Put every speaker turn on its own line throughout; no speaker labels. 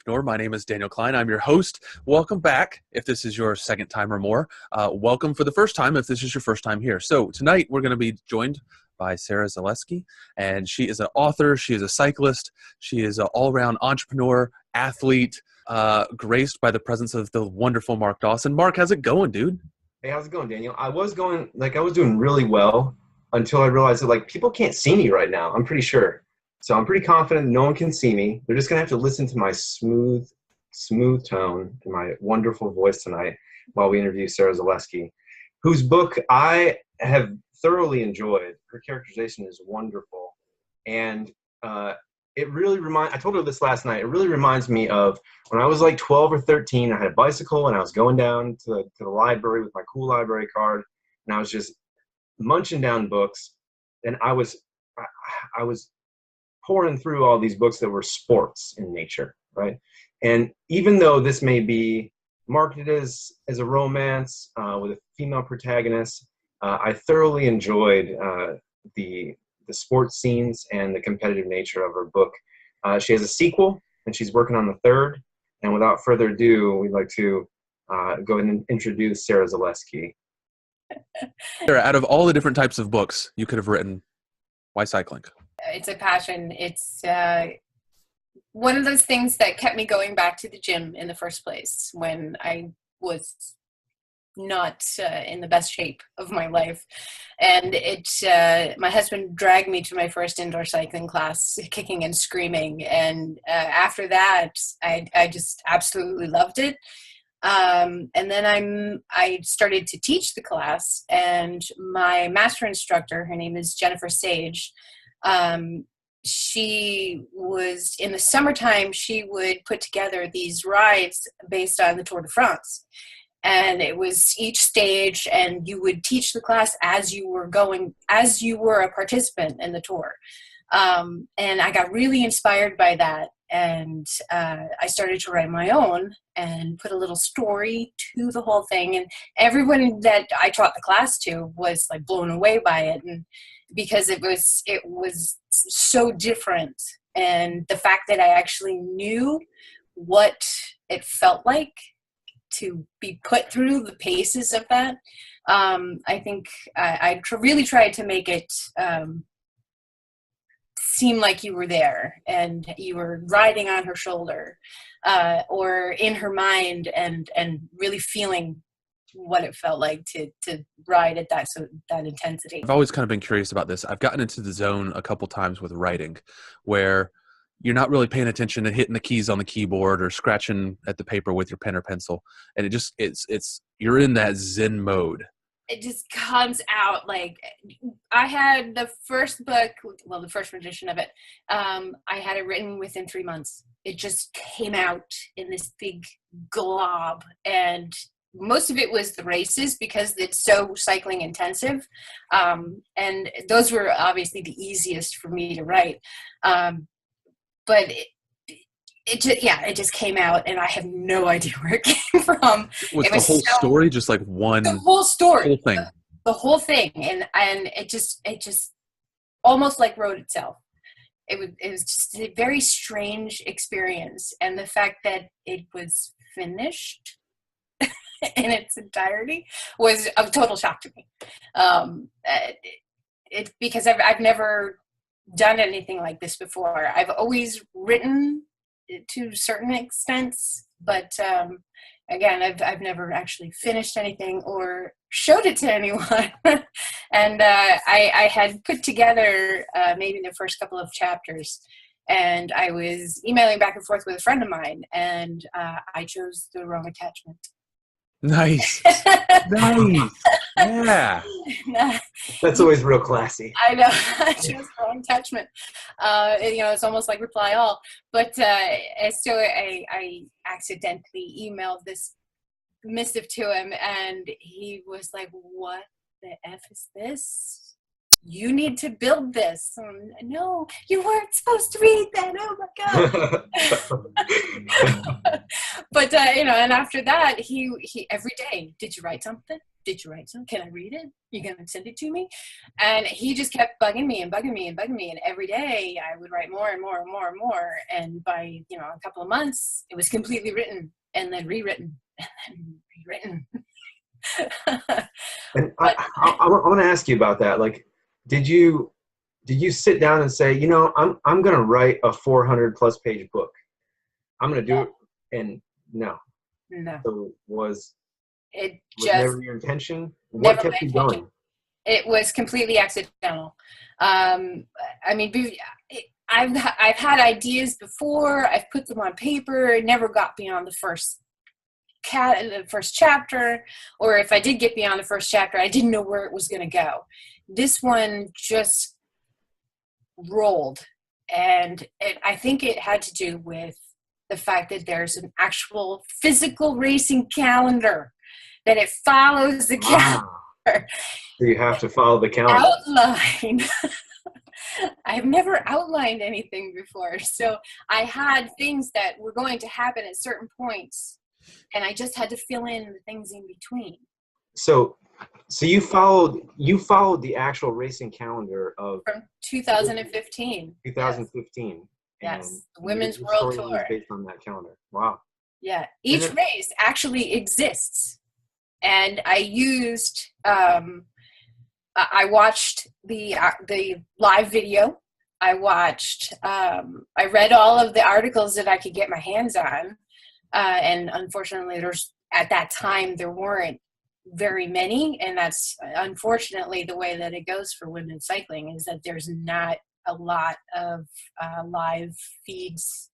Authorpreneur. My name is Daniel Klein. I'm your host. Welcome back if this is your second time or more. Welcome for the first time if this is your first time here. So tonight we're going to be joined by Sara Zalesky, and she is an author. She is a cyclist. She is an all-around entrepreneur, athlete, graced by the presence of the wonderful Marc Dawson. Marc, how's it going, dude?
Hey, how's it going, Daniel? I was doing really well until I realized that people can't see me right now. I'm pretty sure. So I'm pretty confident no one can see me. They're just going to have to listen to my smooth tone and my wonderful voice tonight while we interview Sara Zalesky, whose book I have thoroughly enjoyed. Her characterization is wonderful. And it really I told her this last night, it really reminds me of when I was like 12 or 13, I had a bicycle and I was going down to the library with my cool library card, and I was just munching down books, and I was pouring through all these books that were sports in nature, right? And even though this may be marketed as a romance with a female protagonist, I thoroughly enjoyed the sports scenes and the competitive nature of her book. She has a sequel, and she's working on the third. And without further ado, we'd like to go ahead and introduce Sara Zalesky.
Sara, out of all the different types of books you could have written, why cycling?
It's a passion. It's one of those things that kept me going back to the gym in the first place when I was not in the best shape of my life. And my husband dragged me to my first indoor cycling class, kicking and screaming. And after that, I just absolutely loved it. And then I started to teach the class, and my master instructor, her name is Jennifer Sage. She was, in the summertime, she would put together these rides based on the Tour de France. And it was each stage, and you would teach the class as you were a participant in the tour. And I got really inspired by that. And I started to write my own and put a little story to the whole thing. And everyone that I taught the class to was like blown away by it. And because it was so different. And the fact that I actually knew what it felt like to be put through the paces of that, I think I really tried to make it seem like you were there and you were riding on her shoulder or in her mind and really feeling what it felt like to ride at that intensity.
I've always kind of been curious about this. I've gotten into the zone a couple times with writing where you're not really paying attention to hitting the keys on the keyboard or scratching at the paper with your pen or pencil. And you're in that Zen mode.
It just comes out. Like, I had the first book, well, the first edition of it, I had it written within 3 months. It just came out in this big glob, and most of it was the races because it's so cycling intensive. And those were obviously the easiest for me to write. But it just came out, and I have no idea where it came from.
Was the whole story just like one?
The whole story,
whole thing,
the whole thing, and it just almost like wrote itself. It was just a very strange experience, and the fact that it was finished in its entirety was a total shock to me. Because I've never done anything like this before. I've always written to certain extents, but again, I've never actually finished anything or showed it to anyone. And I had put together maybe the first couple of chapters, and I was emailing back and forth with a friend of mine, and I chose the wrong attachment.
Nice. Nice. Yeah.
That's always real classy.
I know. I chose the wrong attachment. It's almost like reply all. But so I accidentally emailed this missive to him, and he was like, "What the F is this? You need to build this." No, you weren't supposed to read that. Oh my God. But and after that, he every day, did you write something? did you write something? Can I read it? You gonna send it to me? And he just kept bugging me and bugging me and bugging me. And every day I would write more and more and more and more. And by, a couple of months, it was completely written and then rewritten and then rewritten.
And I want to ask you about that. Like, did you sit down and say, I'm going to write a 400+ page book. I'm going to do it. And no. So was never your intention? What kept you going?
It was completely accidental. I've had ideas before. I've put them on paper. It never got beyond the first chapter, or if I did get beyond the first chapter, I didn't know where it was going to go. This one just rolled, and I think it had to do with the fact that there's an actual physical racing calendar, that it follows the calendar.
So you have to follow the calendar.
Outline. I've never outlined anything before, so I had things that were going to happen at certain points, and I just had to fill in the things in between.
So you followed the actual racing calendar
from 2015.
2015.
Yes, the Women's World Tour.
Based on that calendar. Wow.
Yeah, each race actually exists, and I used. I watched the live video. I read all of the articles that I could get my hands on, and unfortunately, at that time there weren't very many, and that's unfortunately the way that it goes for women's cycling, is that there's not a lot of live feeds.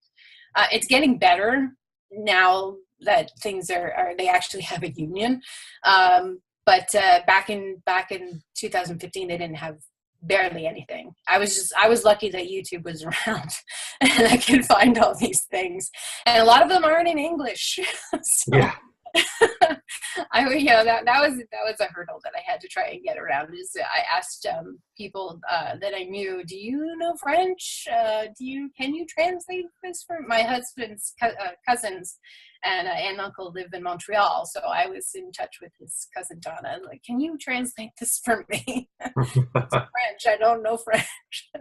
It's getting better now that things they actually have a union. But back in 2015, they didn't have barely anything. I was lucky that YouTube was around and I could find all these things. And a lot of them aren't in English. So,
yeah.
that was a hurdle that I had to try and get around. Is I asked people that I knew, do you know French? Can you translate this for my husband's cousins and aunt and uncle live in Montreal, so I was in touch with his cousin Donna. Like, can you translate this for me? It's French. I don't know French.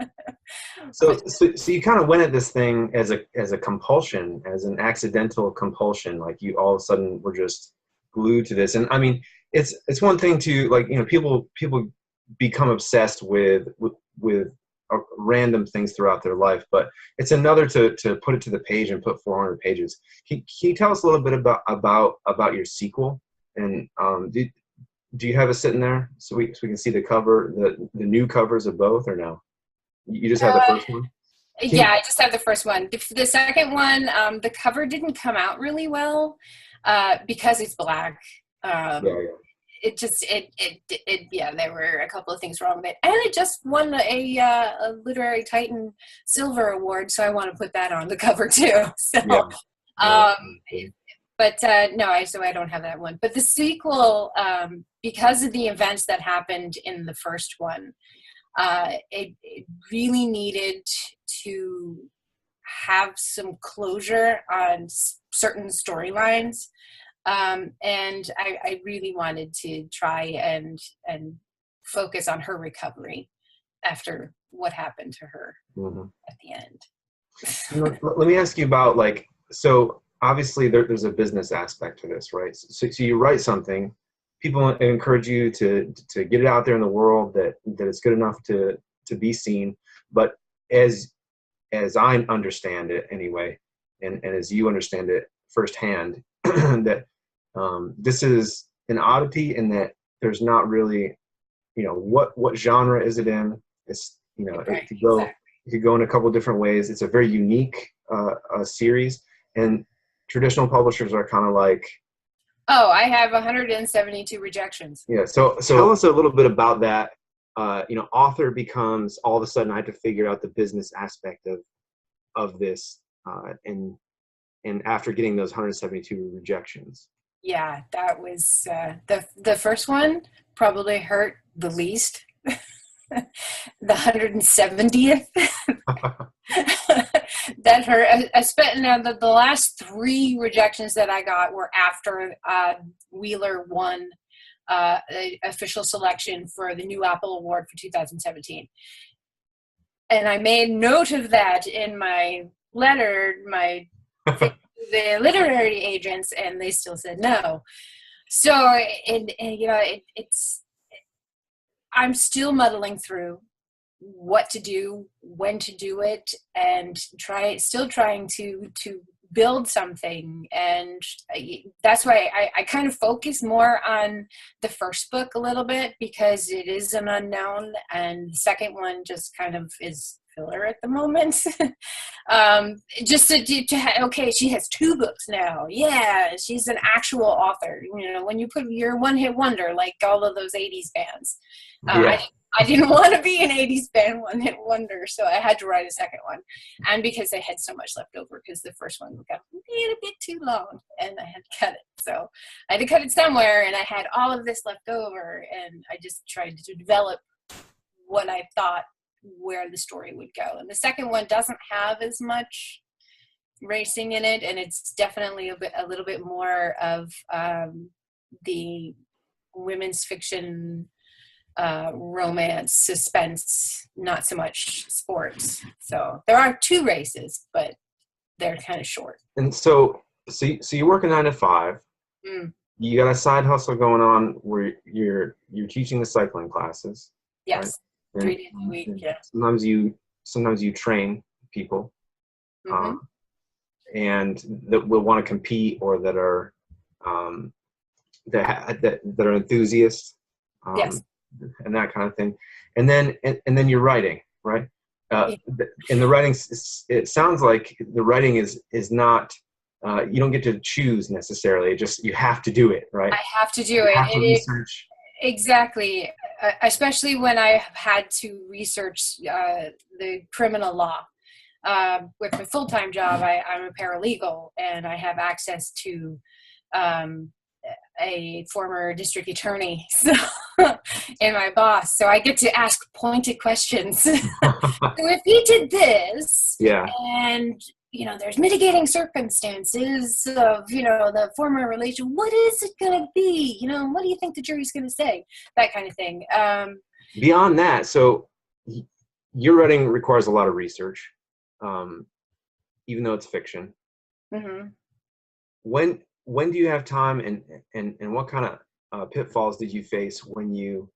So you kind of went at this thing as a compulsion, as an accidental compulsion. Like, you all of a sudden were just glued to this. And I mean, it's one thing to, like, people become obsessed with random things throughout their life, but it's another to put it to the page and put 400 pages. Can you tell us a little bit about your sequel? And do you have it sitting there so we can see the cover, the new covers of both, or no? You just have the first one?
I just have the first one. The second one, the cover didn't come out really well because it's black. There were a couple of things wrong with it, and it just won a Literary Titan Silver Award, so I want to put that on the cover too. So, so I don't have that one. But the sequel, because of the events that happened in the first one, it really needed to have some closure on certain storylines. And I really wanted to try and focus on her recovery after what happened to her at the end.
Let me ask you about, like, so obviously there's a business aspect to this, right? So you write something, people encourage you to get it out there in the world, that it's good enough to be seen. But as I understand it anyway, and as you understand it firsthand, that this is an oddity, in that there's not really, what genre is it in? It's,
Right,
it could go in a couple of different ways. It's a very unique series, and traditional publishers are kind of like,
oh, I have 172 rejections.
Yeah. So tell us a little bit about that. Author becomes, all of a sudden I have to figure out the business aspect of this, and after getting those 172 rejections.
Yeah, that was the first one probably hurt the least. The 170th that hurt. I spent the last 3 rejections that I got were after Wheeler won official selection for the new Apple Award for 2017. And I made note of that in my letter, the literary agents, and they still said no. So, I'm still muddling through what to do, when to do it, and still trying to build something. And that's why I kind of focus more on the first book a little bit, because it is an unknown, and the second one just kind of is filler at the moment. Just okay, she has 2 books now. Yeah, she's an actual author. When you put your one-hit wonder, like all of those 80s bands. I didn't want to be an 80s band one-hit wonder, so I had to write a second one. And because I had so much left over, because the first one got a bit too long, and I had to cut it. So I had to cut it somewhere, and I had all of this left over, and I just tried to develop what I thought where the story would go. And the second one doesn't have as much racing in it, and it's definitely a little bit more of the women's fiction, romance, suspense, not so much sports. So there are 2 races, but they're kind of short.
And so you work a 9 to 5. You got a side hustle going on where you're teaching the cycling classes.
Yes,
right?
3 days a week. Yeah.
Sometimes you train people, and that will want to compete, or that are that are enthusiasts.
Yes.
And that kind of thing, and then you're writing, right? And the writing, it sounds like the writing is not, you don't get to choose necessarily. Just you have to do it, right?
I have to do it.
You have to research.
Exactly, especially when I had to research the criminal law. With my full-time job, I'm a paralegal, and I have access to a former district attorney, and my boss, so I get to ask pointed questions. So if he did this, and there's mitigating circumstances of the former relation, what is it going to be? What do you think the jury's going to say? That kind of thing.
Beyond that, so your writing requires a lot of research, even though it's fiction. When do you have time, and what kind of pitfalls did you face when you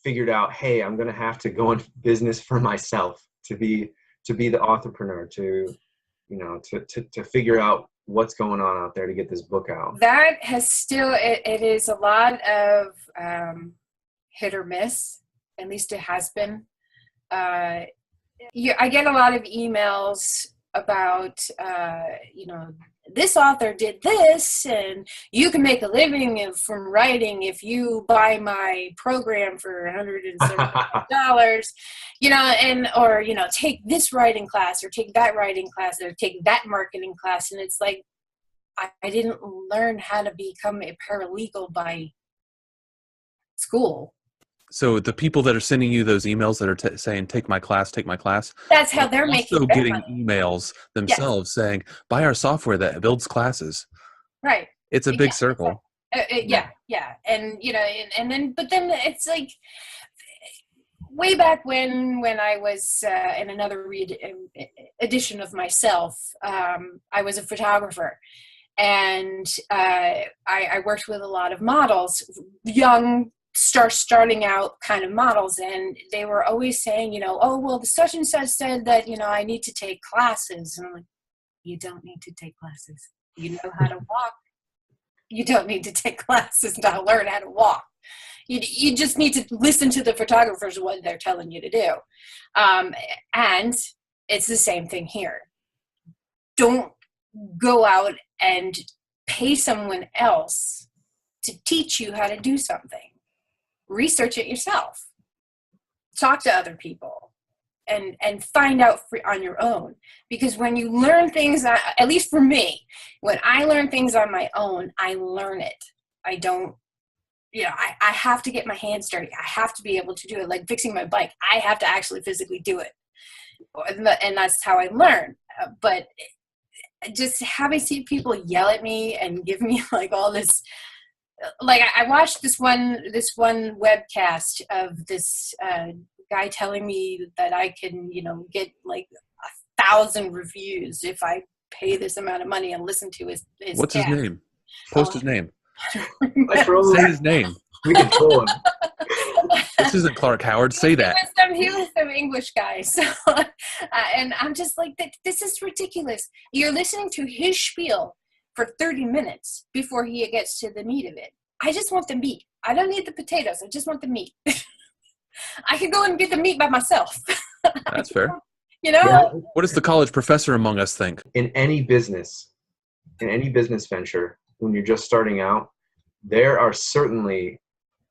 figured out, hey, I'm going to have to go into business for myself to be the authorpreneur, to figure out what's going on out there to get this book out?
That has still, it is a lot of hit or miss. At least it has been. I get a lot of emails about, this author did this, and you can make a living from writing if you buy my program for $175, or take this writing class, or take that writing class, or take that marketing class. And it's like, I didn't learn how to become a paralegal by school.
So the people that are sending you those emails that are saying, take my class,
that's how they're making
also
their
getting
money.
Emails themselves saying, buy our software that builds classes.
Right.
It's a big circle.
Yeah. And, but then it's like, way back when I was in another edition of myself, I was a photographer. And I worked with a lot of models, young, starting out kind of models, and they were always saying, oh, well, the such and such said that, I need to take classes. And I'm like, you don't need to take classes. You know how to walk. You don't need to take classes to learn how to walk. You just need to listen to the photographers, what they're telling you to do. And it's the same thing here. Don't go out and pay someone else to teach you how to do something. Research it yourself. Talk to other people and find out on your own. Because when you learn things, at least for me, when I learn things on my own, I learn it. I don't, I have to get my hands dirty. I have to be able to do it. Like fixing my bike, I have to actually physically do it. And that's how I learn. But just having seen people yell at me and give me like all this like I watched this one webcast of this guy telling me that I can, get like 1,000 reviews if I pay this amount of money and listen to his
What's his
cast.
name? Post his name.
Say
his name.
We can troll him.
This isn't Clark Howard. Say that.
He was some English guy. So, and I'm just like, this is ridiculous. You're listening to his spiel for 30 minutes before he gets to the meat of it. I just want the meat. I don't need the potatoes. I just want the meat. I could go and get the meat by myself.
That's fair.
Yeah.
What does the college professor among us think?
In any business venture, when you're just starting out, there are certainly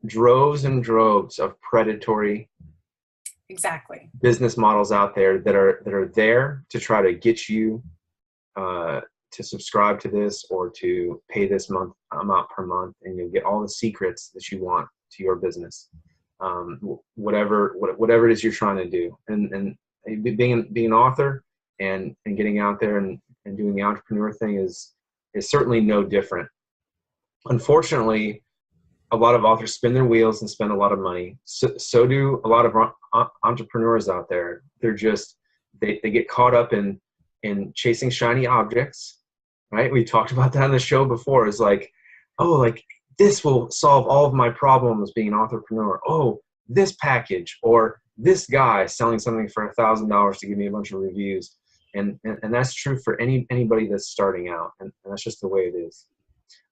droves and droves of predatory business models out there that are there to try to get you to subscribe to this or to pay this amount per month, and you'll get all the secrets that you want to your business, whatever it is you're trying to do. And being an author and getting out there and doing the entrepreneur thing is certainly no different. Unfortunately, a lot of authors spin their wheels and spend a lot of money. So do a lot of entrepreneurs out there. They're just, they get caught up in chasing shiny objects, right? We talked about that on the show before. It's like, oh, like this will solve all of my problems being an entrepreneur. Oh, this package or this guy selling something for $1,000 to give me a bunch of reviews. And that's true for anybody that's starting out. And that's just the way it is.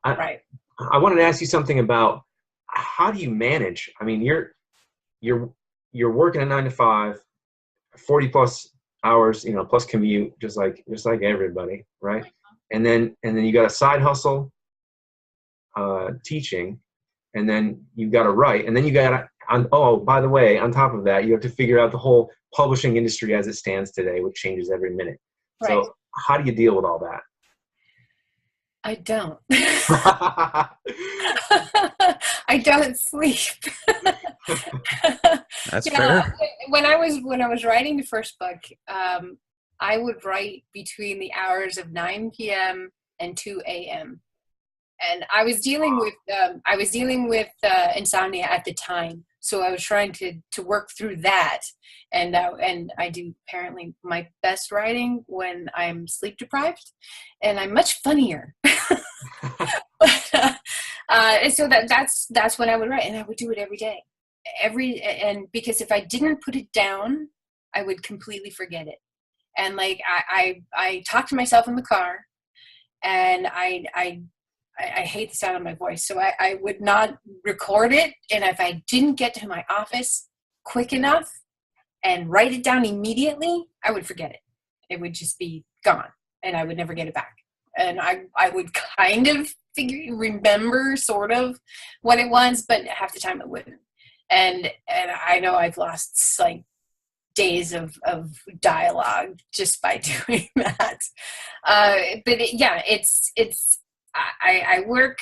Right.
I wanted to ask you something about how do you manage? I mean, you're working a 9 to 5, 40 plus hours, plus commute, just like everybody, right? And then you got a side hustle, teaching, and then you got to write, and then you got by the way, on top of that, you have to figure out the whole publishing industry as it stands today, which changes every minute. Right. So how do you deal with all that?
I don't. I don't sleep.
That's fair.
When I was writing the first book, I would write between the hours of 9 p.m. and 2 a.m. And I was dealing with insomnia at the time, so I was trying to work through that. And I do apparently my best writing when I'm sleep deprived, and I'm much funnier. And so that's when I would write, and I would do it every day, and because if I didn't put it down, I would completely forget it. And like I talk to myself in the car, and I hate the sound of my voice, so I would not record it. And if I didn't get to my office quick enough and write it down immediately, I would forget it. It would just be gone, and I would never get it back. And I would kind of remember sort of what it was, but half the time it wouldn't. And I know I've lost like days of dialogue just by doing that. But I work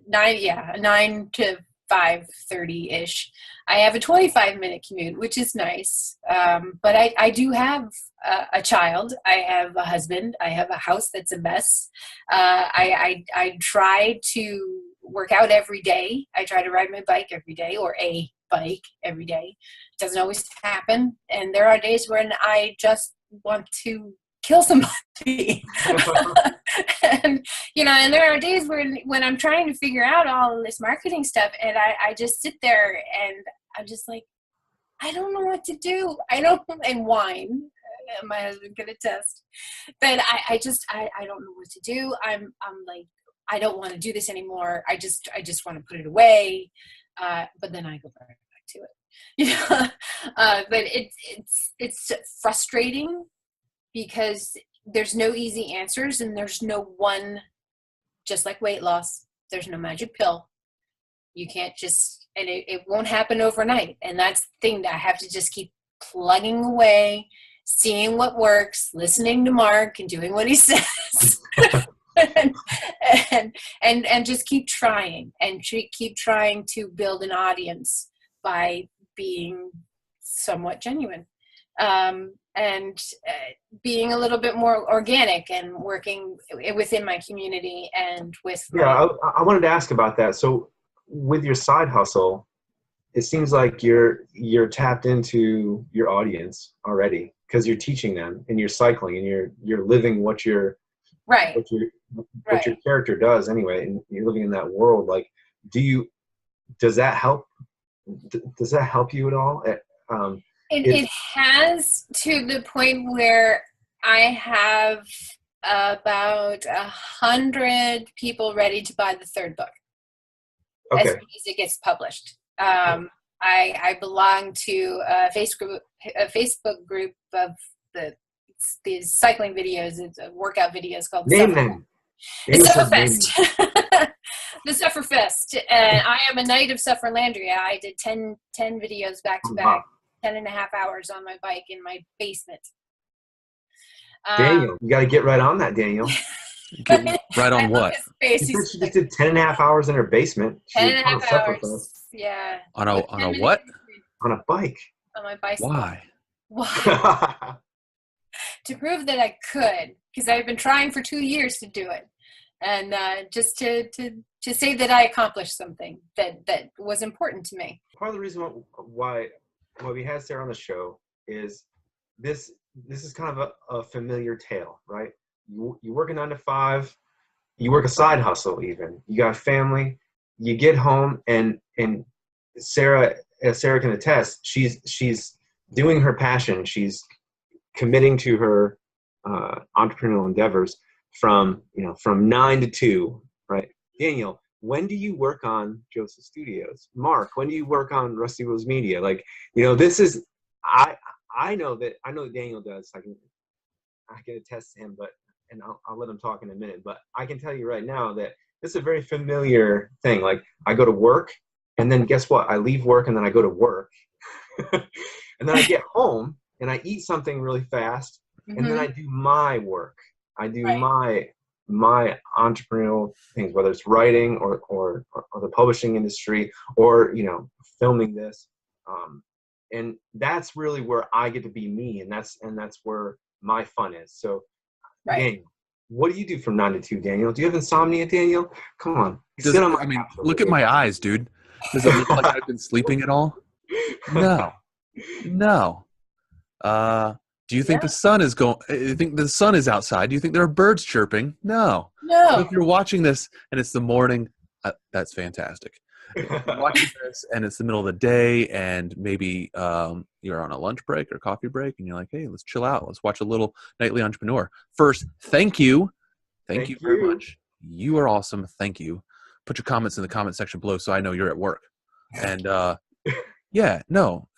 9 to 5:30-ish. I have a 25-minute commute, which is nice. But I do have a child. I have a husband. I have a house that's a mess. I try to work out every day. I try to ride my bike every day, or a bike every day. It doesn't always happen. And there are days when I just want to kill somebody. And there are days when I'm trying to figure out all of this marketing stuff, and I just sit there and I'm just like, I don't know what to do. And whine. My husband can attest. But I don't know what to do. I'm like, I don't want to do this anymore. I just want to put it away. But then I go right back to it. But it's frustrating, because there's no easy answers, and there's no one, just like weight loss, there's no magic pill. You can't just, and it won't happen overnight. And that's the thing, that I have to just keep plugging away, seeing what works, listening to Mark and doing what he says. and just keep trying, and keep trying to build an audience by being somewhat genuine. and being a little bit more organic and working within my community and with
I wanted to ask about that. So with your side hustle, it seems like you're tapped into your audience already because you're teaching them and you're cycling and you're living what your character does anyway, and you're living in that world. Like, does that help you at all?
It has, to the point where I have about 100 people ready to buy the third book as soon as it gets published. I belong to a Facebook group of these cycling videos. It's a workout videos called
the
Sufferfest. The Sufferfest. And I am a knight of Sufferlandria. I did 10 videos back to back, 10.5 hours on my bike in my basement.
Daniel, you got to get right on that, Daniel.
Get right on what?
She said she just did 10.5 hours in her basement.
10.5 hours. Yeah.
On a what?
On a bike.
On my bicycle.
Why?
To prove that I could, because I've been trying for 2 years to do it, and just to say that I accomplished something that was important to me.
Part of the reason why we had Sarah on the show is this is kind of a familiar tale, right? You work a 9 to 5, you work a side hustle even. You got a family, you get home, and Sarah, as Sarah can attest, she's doing her passion. She's committing to her entrepreneurial endeavors from 9 to 2, right? Daniel, when do you work on Joseph Studios? Mark, when do you work on Rusty Rose Media? Like, this is, I know that Daniel does. I can attest to him, and I'll let him talk in a minute. But I can tell you right now that this is a very familiar thing. Like, I go to work, and then guess what? I leave work, and then I go to work, and then I get home, and I eat something really fast, and then I do my work. I do my entrepreneurial things, whether it's writing or the publishing industry or filming this, and that's really where I get to be me, and that's where my fun is. So, Daniel, what do you do from 9 to 2? Daniel, do you have insomnia, Daniel? Come on, sit on my couch.
Look at my eyes, dude. Does it look like I've been sleeping at all? No. Do you think the sun is you think the sun is outside? Do you think there are birds chirping? No. So if you're watching this and it's the morning, that's fantastic. If you're watching this and it's the middle of the day and maybe you're on a lunch break or coffee break and you're like, hey, let's chill out. Let's watch a little Nightly Entrepreneur. First, thank you. Thank you very much. You are awesome. Thank you. Put your comments in the comment section below so I know you're at work. And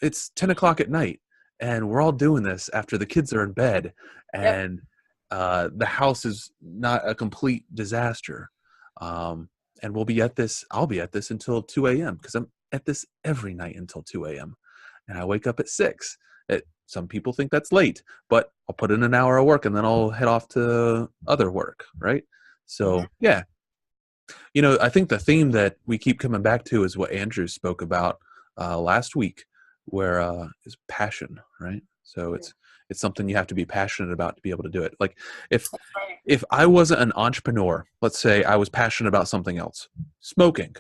it's 10 o'clock at night. And we're all doing this after the kids are in bed and the house is not a complete disaster. And I'll be at this until 2 a.m. because I'm at this every night until 2 a.m. And I wake up at 6. Some people think that's late, but I'll put in an hour of work and then I'll head off to other work, right? So, I think the theme that we keep coming back to is what Andrew spoke about last week, where is passion, right? So it's something you have to be passionate about to be able to do it. Like if I wasn't an entrepreneur, let's say I was passionate about something else, smoking.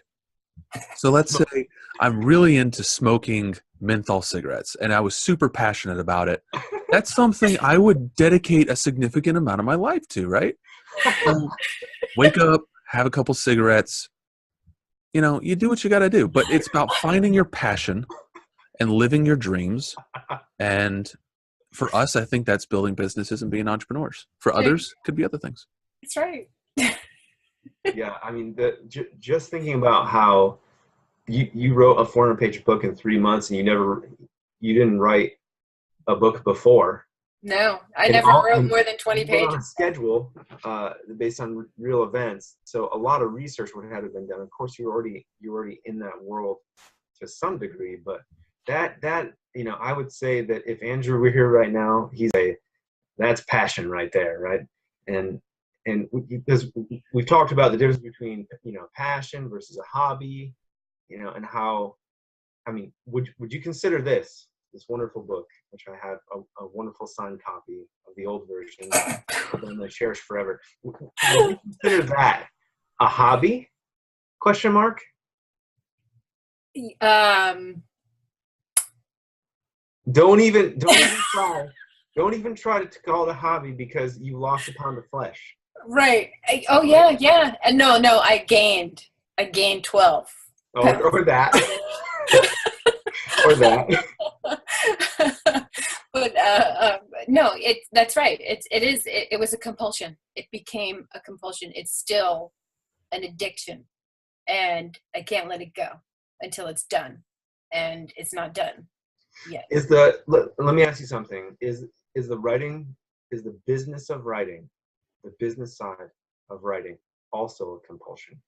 So let's say I'm really into smoking menthol cigarettes and I was super passionate about it. That's something I would dedicate a significant amount of my life to, right? So wake up, have a couple cigarettes, you do what you got to do, but it's about finding your passion and living your dreams. And for us, I think that's building businesses and being entrepreneurs. For others, could be other things.
That's right.
Yeah, I mean, just thinking about how you wrote a 400-page book in 3 months, and you didn't write a book before.
No, I never wrote more than 20 pages.
On a schedule based on real events, so a lot of research would have been done. Of course, you're already in that world to some degree, but that I would say that if Andrew were here right now, that's passion right there, right? And because we've talked about the difference between passion versus a hobby, and how, I mean, would you consider this this wonderful book, which I have a wonderful signed copy of the old version that I'm going to cherish forever. Would you consider that a hobby? Question mark. Don't even try. Don't even try to call it a hobby because you lost a pound of flesh.
Right. Oh yeah, yeah. And no, I gained 12.
Or that. Or that.
But no, that's right. It was a compulsion. It became a compulsion. It's still an addiction, and I can't let it go until it's done, and it's not done yet.
Let me ask you something. Is the business of writing, the business side of writing, also a compulsion?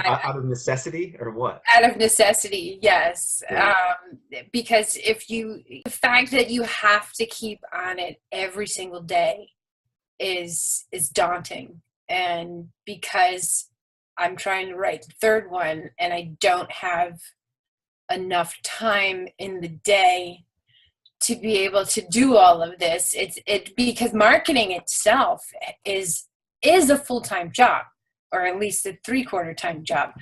Out of necessity or what?
Out of necessity, yes.
Yeah.
Because the fact that you have to keep on it every single day is daunting. And because I'm trying to write the third one and I don't have enough time in the day to be able to do all of this, it's because marketing itself is a full-time job, or at least a 3/4 time job.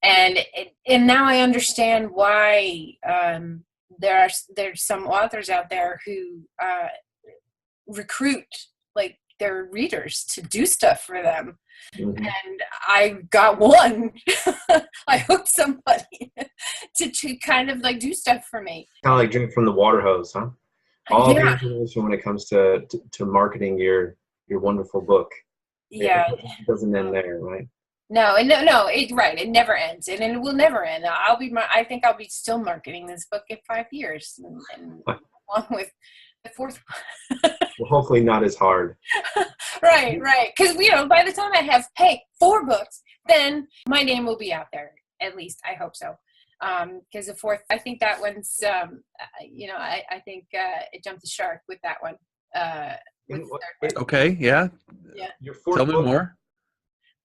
And now I understand why there's some authors out there who recruit like their readers to do stuff for them.
Mm-hmm.
And I got one. I hooked somebody to kind of like do stuff for me.
Kind of like drinking from the water hose, huh? All the information when it comes to marketing your wonderful book.
Yeah.
It doesn't end there, right?
No, right. It never ends, and it will never end. I think I'll be still marketing this book in 5 years, and along with the fourth one.
Well, hopefully not as hard.
Right. Because by the time I have 4 books, then my name will be out there. At least I hope so. Because the fourth, I think that one's, I think it jumped the shark with that one.
Okay, yeah.
Yeah.
Your fourth
Tell me
book,
more.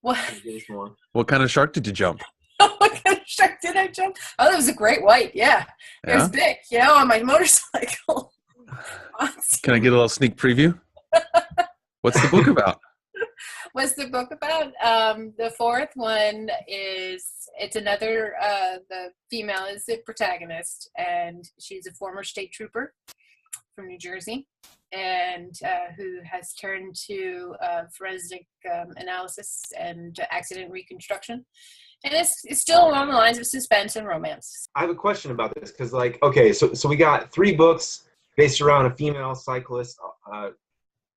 What kind of shark did you jump?
What kind of shark did I jump? Oh, that was a great white. Yeah. It was big, on my motorcycle.
Can I get a little sneak preview? What's the book about?
What's the book about? The fourth one it's another, the female is the protagonist, and she's a former state trooper from New Jersey, and who has turned to forensic analysis and accident reconstruction. And it's still along the lines of suspense and romance.
I have a question about this because, so we got 3 books based around a female cyclist,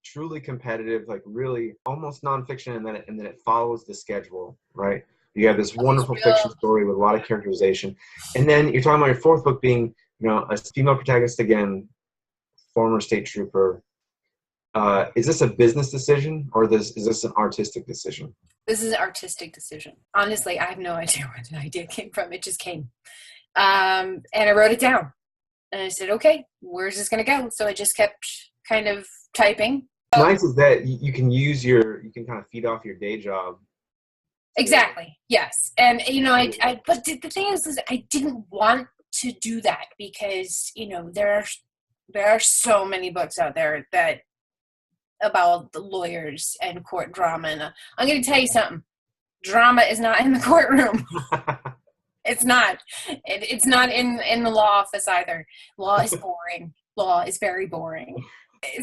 truly competitive, like really almost nonfiction, and then it follows the schedule, right? You have this wonderful fiction story with a lot of characterization, and then you're talking about your fourth book being, a female protagonist again, former state trooper. Is this a business decision or is this an artistic decision?
This is an artistic decision. Honestly, I have no idea where the idea came from. It just came. And I wrote it down. And I said, okay, where's this going to go? So I just kept kind of typing.
Nice is that you can kind of feed off your day job.
Exactly. Yes. And, but the thing is I didn't want to do that because, there are so many books out there about the lawyers and court drama. And I'm going to tell you something. Drama is not in the courtroom. It's not. It's not in the law office either. Law is boring. Law is very boring.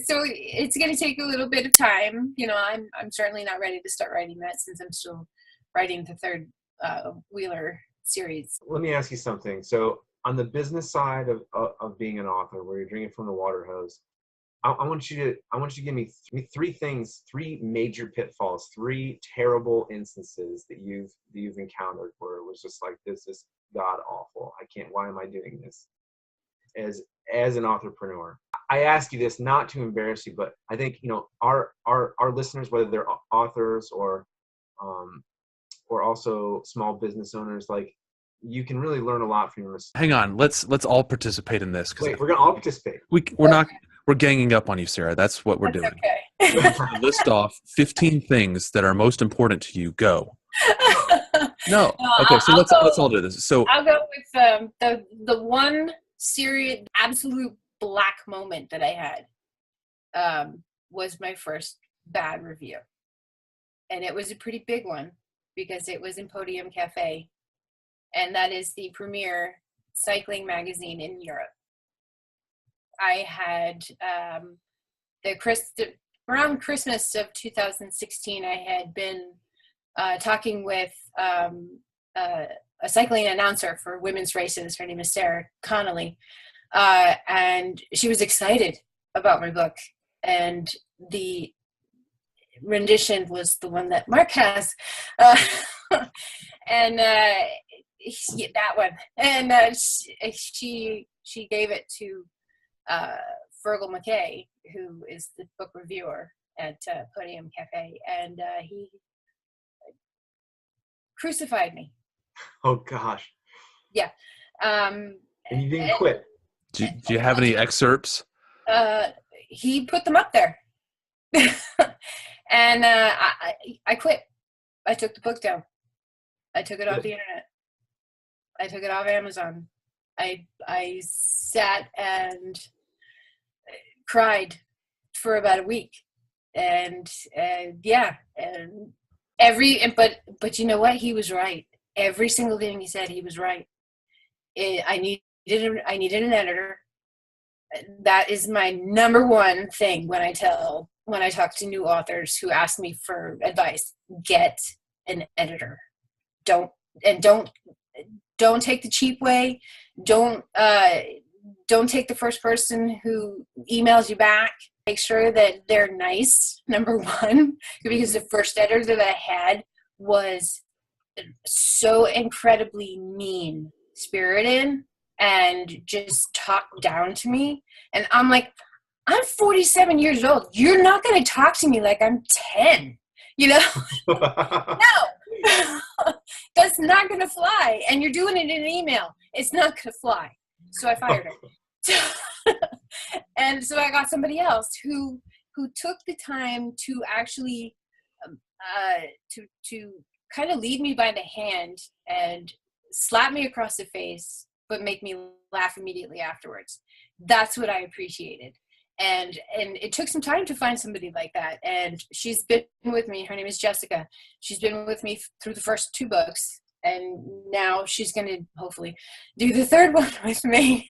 So it's going to take a little bit of time. I'm certainly not ready to start writing that since I'm still writing the third Wheeler series.
Let me ask you something. So on the business side of being an author, where you're drinking from the water hose, I want you to give me 3 things, 3 major pitfalls, 3 terrible instances that you've encountered where it was just like, this is god awful. Why am I doing this? As an authorpreneur, I ask you this not to embarrass you, but I think our listeners, whether they're authors or also small business owners, like, you can really learn a lot from your mistakes.
Hang on, let's all participate in this.
Wait, we're gonna all participate.
We're ganging up on you, Sarah. That's what we're doing.
Okay.
List off 15 things that are most important to you. Go. No. Okay, so let's all do this. So
I'll go with the one serious, absolute black moment that I had was my first bad review. And it was a pretty big one because it was in Podium Cafe. And that is the premier cycling magazine in Europe. I had around Christmas of 2016, I had been talking with a cycling announcer for women's races. Her name is Sarah Connolly. And she was excited about my book. And the rendition was the one that Marc has. And that one. And she gave it to Fergal McKay, who is the book reviewer at Podium Cafe. And he crucified me.
Oh, gosh.
Yeah.
And you didn't quit.
Do you have any excerpts?
He put them up there. And I quit. I took the book down. I took it off the internet. I took it off Amazon. I sat and cried for about a week. And yeah, and but you know what? He was right. Every single thing he said, he was right. I needed an editor. That is my number one thing when I talk to new authors who ask me for advice. Get an editor. Don't take the cheap way. Don't take the first person who emails you back. Make sure that they're nice, number one, because the first editor that I had was so incredibly mean-spirited and just talked down to me. And I'm like, I'm 47 years old. You're not going to talk to me like I'm 10, you know? No, that's not going to fly. And you're doing it in an email. It's not going to fly. So I fired her. And so I got somebody else who took the time to actually to kind of lead me by the hand and slap me across the face, but make me laugh immediately afterwards. That's what I appreciated. And it took some time to find somebody like that. And she's been with me. Her name is Jessica. She's been with me through the first 2 books. And now she's going to hopefully do the 3rd one with me.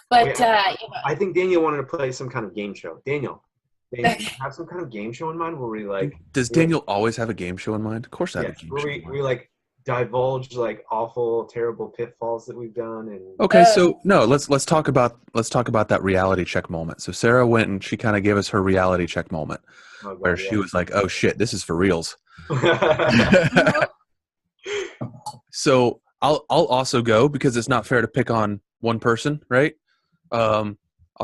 But
I think Daniel wanted to play some kind of game show. Daniel,
okay.
you have some kind of game show in mind where we like.
Does Daniel always have a game show in mind? Of course, I have a game show.
We like divulge like awful, terrible pitfalls that we've done. And
okay, so no, let's talk about that reality check moment. So Sarah went and she kind of gave us her reality check moment, where she was like, "Oh shit, this is for reals." So I'll also go because it's not fair to pick on one person, right? I'll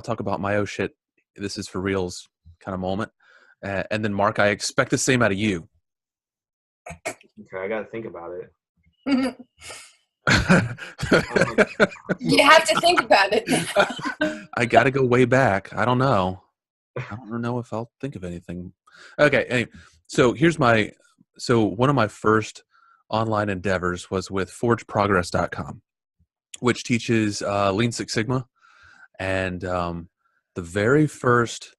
talk about my oh shit, this is for reals kind of moment, and then Marc, I expect the same out of you.
Okay, I gotta think about it.
You have to think about it.
I gotta go way back. I don't know if I'll think of anything. Okay, anyway, so one of my first online endeavors was with forgeprogress.com, which teaches Lean Six Sigma. And the very first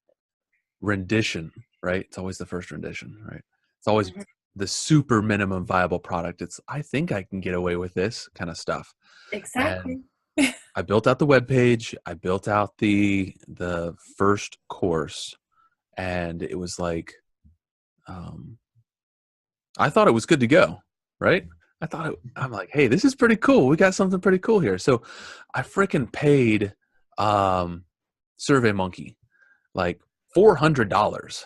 rendition, right? It's always the first rendition, right? It's always the super minimum viable product. It's, I think I can get away with this kind of stuff.
Exactly.
And I built out the web page. I built out the first course, and it was like, I thought it was good to go, right? I'm like, hey, this is pretty cool. We got something pretty cool here. So I freaking paid SurveyMonkey like $400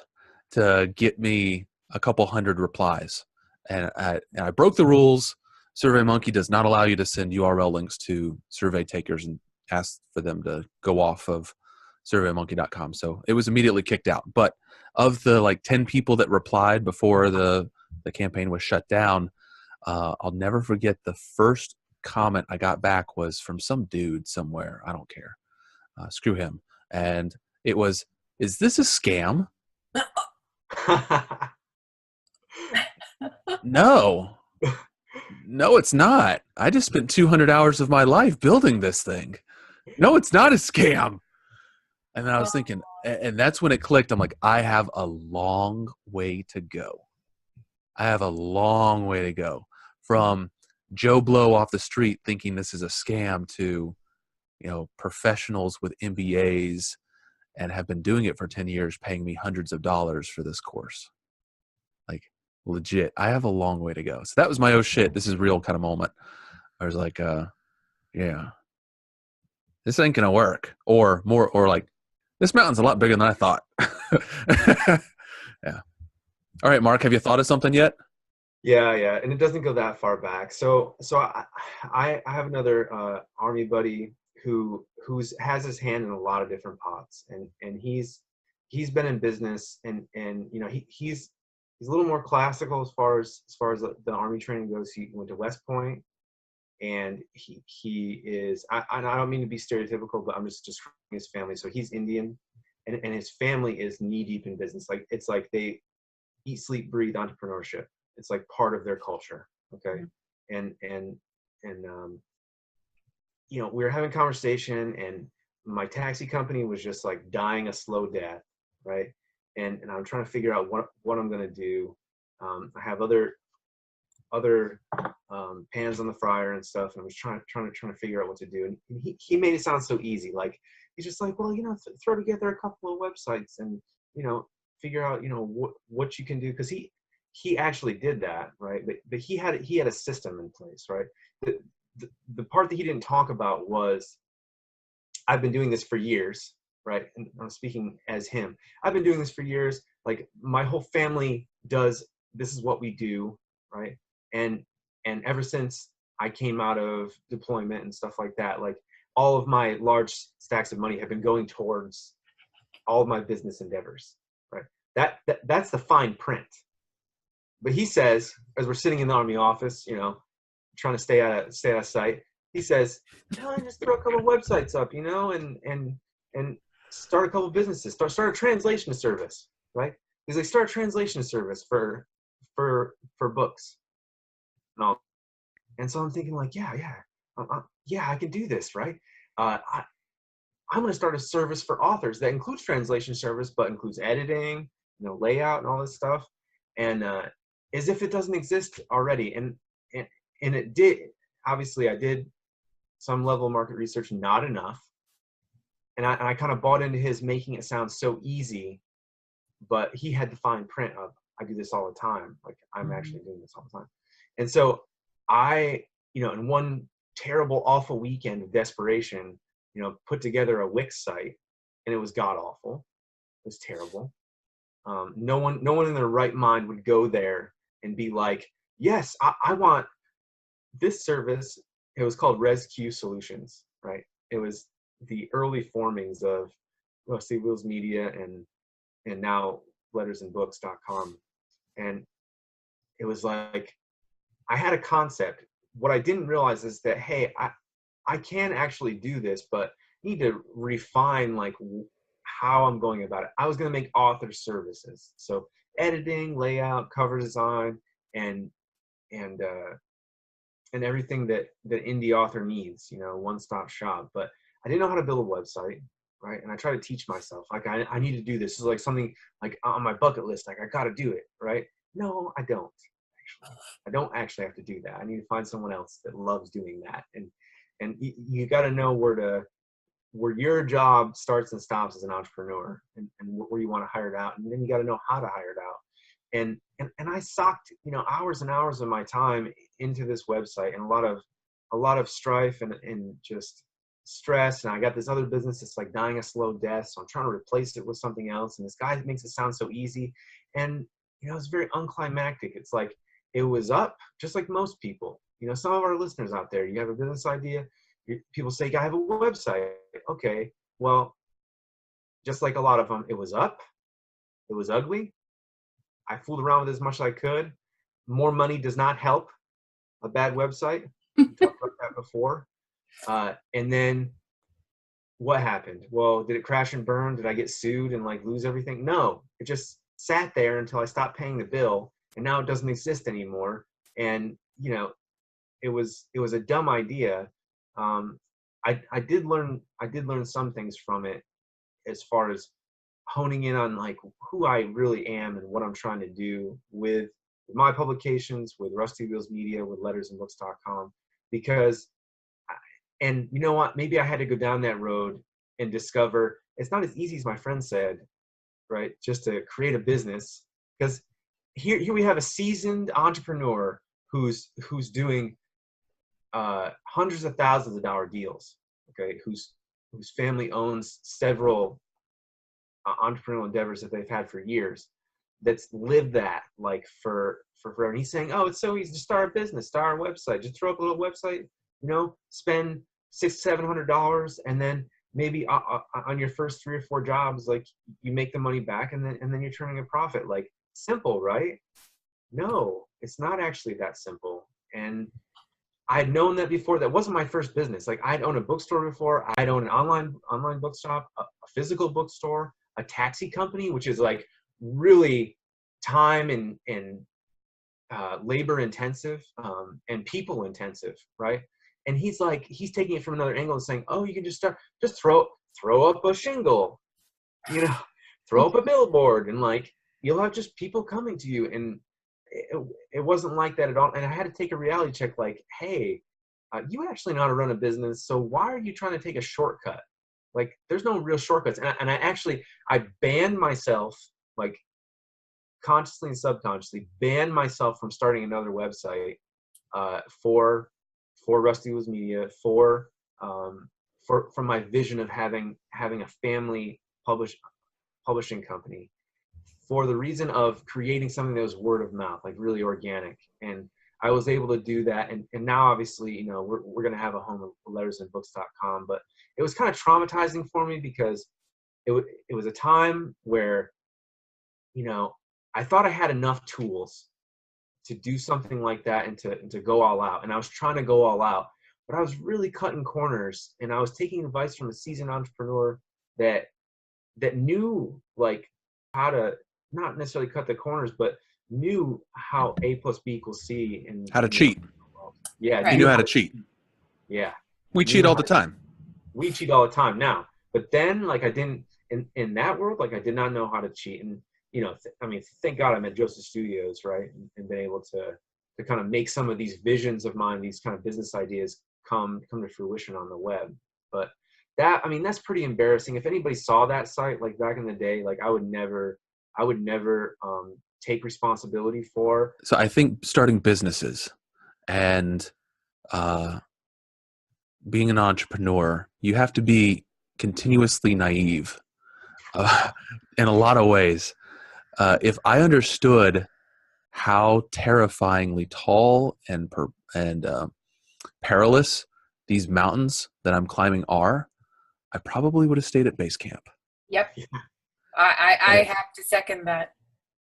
to get me a couple hundred replies. And I broke the rules. SurveyMonkey does not allow you to send URL links to survey takers and ask for them to go off of surveymonkey.com. So it was immediately kicked out. But of the like 10 people that replied before the campaign was shut down, I'll never forget the first comment I got back was from some dude somewhere. I don't care. Screw him. And it was, is this a scam? No, it's not. I just spent 200 hours of my life building this thing. no, it's not a scam. And then I was thinking, and that's when it clicked. I'm like, I have a long way to go. I have a long way to go from Joe Blow off the street thinking this is a scam to, professionals with MBAs and have been doing it for 10 years, paying me hundreds of dollars for this course. Like, legit, I have a long way to go. So that was my, oh shit, this is real kind of moment. I was like, yeah, this ain't gonna work. Or like, this mountain's a lot bigger than I thought. Yeah. All right, Mark, have you thought of something yet?
Yeah, and it doesn't go that far back. So I have another army buddy who has his hand in a lot of different pots, and he's been in business, and he's a little more classical as far as the army training goes. He went to West Point, and he is I don't mean to be stereotypical, but I'm just his family. So he's Indian, and his family is knee deep in business. Like, it's like they eat, sleep, breathe entrepreneurship. It's like part of their culture. Okay. And we were having conversation, and my taxi company was just like dying a slow death. Right. And I'm trying to figure out what I'm going to do. I have other pans on the fryer and stuff. And I was trying to figure out what to do. And he made it sound so easy. Like, he's just like, well, throw together a couple of websites and, figure out, what you can do. Cause he actually did that. Right. But he had a system in place. Right. The part that he didn't talk about was, I've been doing this for years. Right. And I'm speaking as him. I've been doing this for years. Like, my whole family this is what we do. Right. And ever since I came out of deployment and stuff like that, like, all of my large stacks of money have been going towards all of my business endeavors. Right. That's the fine print. But he says, as we're sitting in the Army office, trying to stay out of sight, he says, just throw a couple of websites up, and start a couple of businesses, start a translation service, right? He's like, start a translation service for books and all. And so I'm thinking, like, yeah, I can do this, right? I'm going to start a service for authors that includes translation service, but includes editing, layout and all this stuff. And as if it doesn't exist already. And it did. Obviously, I did some level of market research, not enough. And I kind of bought into his making it sound so easy, but he had the fine print of, I do this all the time. Like, I'm actually doing this all the time. And so I, in one terrible, awful weekend of desperation, put together a Wix site, and it was god awful. It was terrible. No one in their right mind would go there and be like, yes, I want this service. It was called ResQ Solutions, right? It was the early formings of Steve Wills Media and now lettersandbooks.com. And it was like, I had a concept. What I didn't realize is that, hey, I can actually do this, but I need to refine like how I'm going about it. I was going to make author services. So editing, layout, cover design, and everything that indie author needs, one-stop shop. But I didn't know how to build a website, right? And I try to teach myself, like, I need to do this. This is like something like on my bucket list, like, I got to do it, right? No, I don't. I don't actually have to do that. I need to find someone else that loves doing that. And you got to know where your job starts and stops as an entrepreneur, and where you want to hire it out. And then you got to know how to hire it out. And I socked, hours and hours of my time into this website, and a lot of strife and just stress. And I got this other business that's like dying a slow death. So I'm trying to replace it with something else. And this guy makes it sound so easy. And, it's very unclimactic. It's like, it was up just like most people. Some of our listeners out there, you have a business idea. People say, I have a website. Okay. Well, just like a lot of them, it was up. It was ugly. I fooled around with it as much as I could. More money does not help a bad website. We talked about that before. And then what happened? Well, did it crash and burn? Did I get sued and like lose everything? No, it just sat there until I stopped paying the bill, and now it doesn't exist anymore. And it was a dumb idea. I did learn some things from it, as far as honing in on like who I really am and what I'm trying to do with my publications, with Rusty Wheels Media, with lettersandbooks.com. Because, and you know what, maybe I had to go down that road and discover it's not as easy as my friend said, right? Just to create a business. Because here we have a seasoned entrepreneur who's doing hundreds of thousands of dollar deals, okay, whose family owns several entrepreneurial endeavors that they've had for years, that's lived that like for forever. And he's saying, oh, it's so easy to start a business, start a website, just throw up a little website, spend $600-700, and then maybe on your first 3 or 4 jobs, like you make the money back, and then you're turning a profit. Like, simple, right? No, it's not actually that simple. And I'd known that before. That wasn't my first business. Like, I'd owned a bookstore before. I'd owned an online bookshop, a physical bookstore, a taxi company, which is like really time and labor intensive and people intensive, right? And he's taking it from another angle and saying, oh, you can just throw up a shingle, throw up a billboard, and like you'll have just people coming to you. And it wasn't like that at all. And I had to take a reality check, like, hey, you actually know how to run a business, so why are you trying to take a shortcut? Like, there's no real shortcuts. And I banned myself, like consciously and subconsciously banned myself from starting another website for Rusty Wheels Media, for my vision of having a family publishing company, for the reason of creating something that was word of mouth, like really organic. And I was able to do that. And now obviously, we're going to have a home of lettersandbooks.com, but it was kind of traumatizing for me because it was a time where, I thought I had enough tools to do something like that and to go all out. And I was trying to go all out, but I was really cutting corners, and I was taking advice from a seasoned entrepreneur that knew like how to not necessarily cut the corners, but knew how A plus B equals C, and
How to cheat.
Yeah,
Right.
You knew how to cheat.
Yeah,
We cheat all the time.
we cheat all the time now. But then, like, I didn't in that world, like I did not know how to cheat. And thank God I met Joseph Studios, right, and been able to kind of make some of these visions of mine, these kind of business ideas come to fruition on the web. But that's pretty embarrassing. If anybody saw that site, like back in the day, like I would never take responsibility for.
So I think starting businesses and being an entrepreneur, you have to be continuously naive in a lot of ways. If I understood how terrifyingly tall and perilous these mountains that I'm climbing are, I probably would have stayed at base camp.
Yep. I have to second that.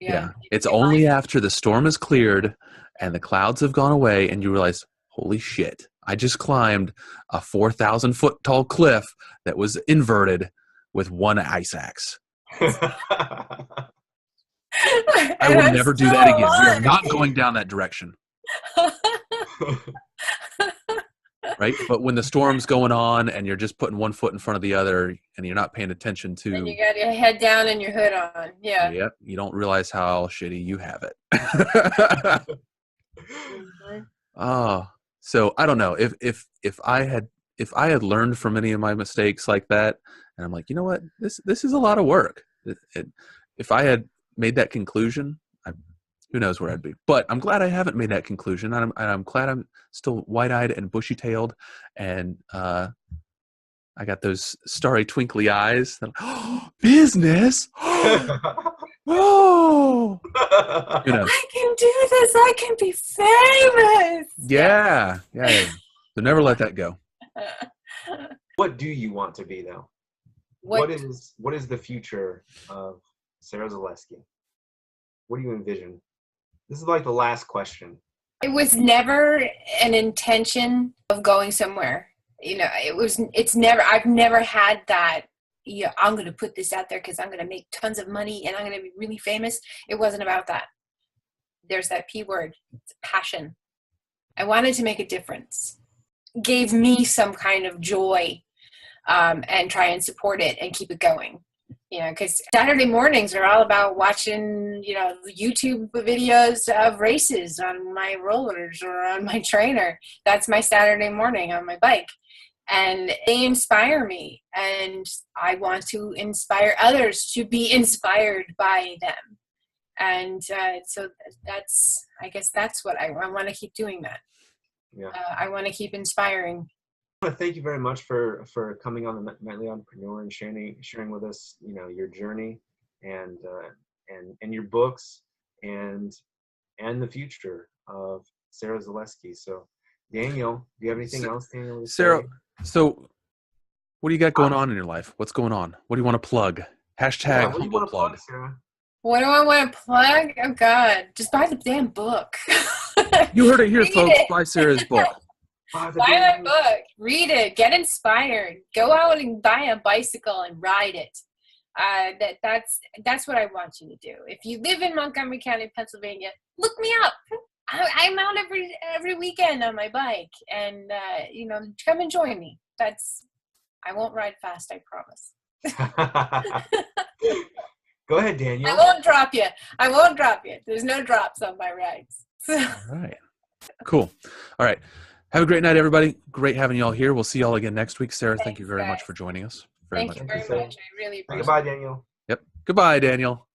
Yeah.
It's only after the storm has cleared and the clouds have gone away and you realize, holy shit, I just climbed a 4,000 foot tall cliff that was inverted with one ice axe. I will never do that again. We are not going down that direction. Right? But when the storm's going on and you're just putting one foot in front of the other and you're not paying attention to...
And you got your head down and your hood on. Yeah.
Yep. You don't realize how shitty you have it. Oh, so I don't know. If I had learned from any of my mistakes like that, and I'm like, you know what? This is a lot of work. If I had made that conclusion, who knows where I'd be. But I'm glad I haven't made that conclusion. And I'm glad I'm still wide-eyed and bushy-tailed. And I got those starry, twinkly eyes. Oh, business! Oh! You know.
I can do this. I can be famous.
Yeah. So never let that go.
What do you want to be, though? What is the future of Sara Zalesky? What do you envision? This is like the last question.
It was never an intention of going somewhere. I've never had that, I'm going to put this out there because I'm going to make tons of money and I'm going to be really famous. It wasn't about that. There's that P word. It's passion. I wanted to make a difference. gave me some kind of joy, and try and support it and keep it going. Because Saturday mornings are all about watching, YouTube videos of races on my rollers or on my trainer. That's my Saturday morning on my bike. And they inspire me. And I want to inspire others to be inspired by them. And so I guess that's what I want to keep doing that.
Yeah.
I want to keep inspiring.
I want to thank you very much for coming on the Nightly Authorpreneur and sharing with us, your journey and your books and the future of Sara Zalesky. So, Daniel, do you have anything else, Daniel? To
Sara,
say?
so what do you got going on in your life? What's going on? What do you want to plug? Hashtag
What do you
humble
want to
plug.
Sarah?
What do I want to plug? Oh, God. Just buy the damn book.
You heard it here,
Read
folks.
it.
Buy Sarah's book.
Buy my book. Read it. Get inspired. Go out and buy a bicycle and ride it. That's what I want you to do. If you live in Montgomery County, Pennsylvania, look me up. I'm out every weekend on my bike, and come and join me. I won't ride fast, I promise.
Go ahead, Daniel.
I won't drop you. There's no drops on my rides.
All right. Cool. All right. Have a great night, everybody. Great having you all here. We'll see you all again next week. Sarah, thank you very much for joining us.
Thank you very much. I really appreciate it.
Goodbye, Daniel.
Yep. Goodbye, Daniel.